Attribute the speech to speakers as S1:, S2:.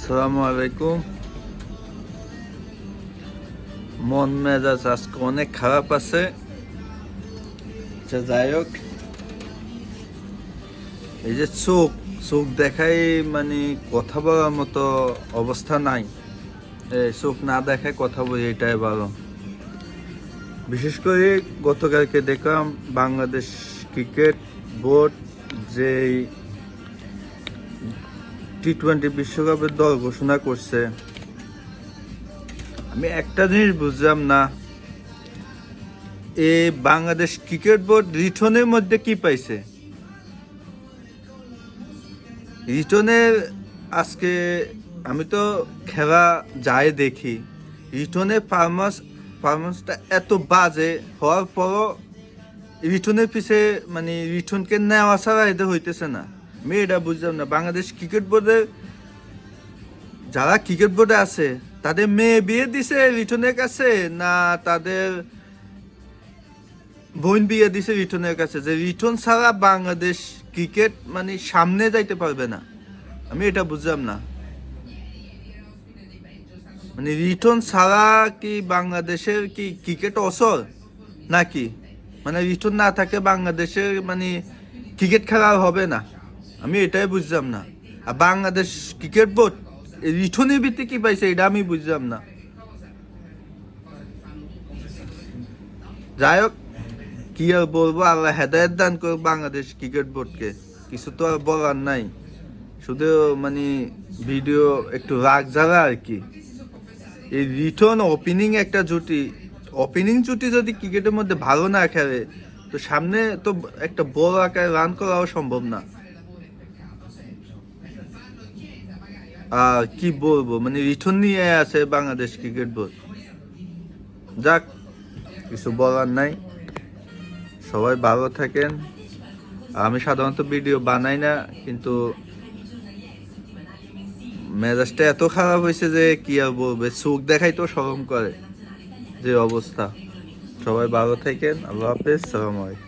S1: আসসালামু আলাইকুম। মন মেজাজ আজকে অনেক খারাপ আছে। যাই হোক, এই যে চোখ চোখ দেখাই মানে কথা বলার মতো অবস্থা নাই। চোখ না দেখায় কথা বলি, এটাই ভালো। বিশেষ করে গতকালকে দেখলাম বাংলাদেশ ক্রিকেট বোর্ড যে টি-20 বিশ্বকাপের দল ঘোষণা করছে। আমি একটা জিনিস বুঝলাম না, এই বাংলাদেশ ক্রিকেট বোর্ড রিটনের মধ্যে কি পাইছে? রিটনের আজকে আমি তো খেলা যায় দেখি, রিটনের পারফরমেন্সটা এত বাজে হওয়ার পরও রিটনের পিছে মানে রিটনকে নেওয়া ছাড়া এদের হইতেছে না। আমি এটা বুঝলাম না, বাংলাদেশ ক্রিকেট বোর্ডের যারা ক্রিকেট বোর্ডে আছে তাদের মেয়ে বিয়ে দিছে রিটনের কাছে, না তাদের বোন বিয়ে দিছে রিটনের কাছে, যে রিটন ছাড়া বাংলাদেশ ক্রিকেট মানে সামনে যাইতে পারবে না। আমি এটা বুঝলাম না, মানে রিটন ছাড়া কি বাংলাদেশের কি ক্রিকেট অসল নাকি? মানে রিটন না থাকে বাংলাদেশের মানে ক্রিকেট খেলা হবে না। আমি এটাই বুঝলাম না। আর বাংলাদেশ ক্রিকেট বোর্ড রিটনের ভিত্তি কি পাইছে এটা আমি বুঝলাম না। যাই হোক, কি আর বলবো, আল্লাহ হেদায়েত দান করুক বাংলাদেশ ক্রিকেট বোর্ডকে। কিছু তো আর বলার নাই, শুধু মানে ভিডিও একটু রাগ জ্বালা আর কি। এই রিটন ওপেনিং একটা জুটি, ওপেনিং জুটি যদি ক্রিকেটের মধ্যে ভালো না খেলে তো সামনে তো একটা বড় আকারে রান করাও সম্ভব না। আর কি বলবো, মানে রিটন নিয়ে আছে বাংলাদেশ ক্রিকেট বোর্ড। যাক, কিছু বলার নাই। সবাই ভালো থাকেন। আমি সাধারণত ভিডিও বানাই না, কিন্তু মেজাজটা এত খারাপ হয়েছে যে কি আর বলবে, চোখ দেখাই তো শরম করে যে অবস্থা। সবাই ভালো থাকেন। আল্লাহ হাফেজ। সালাম আলাইকুম।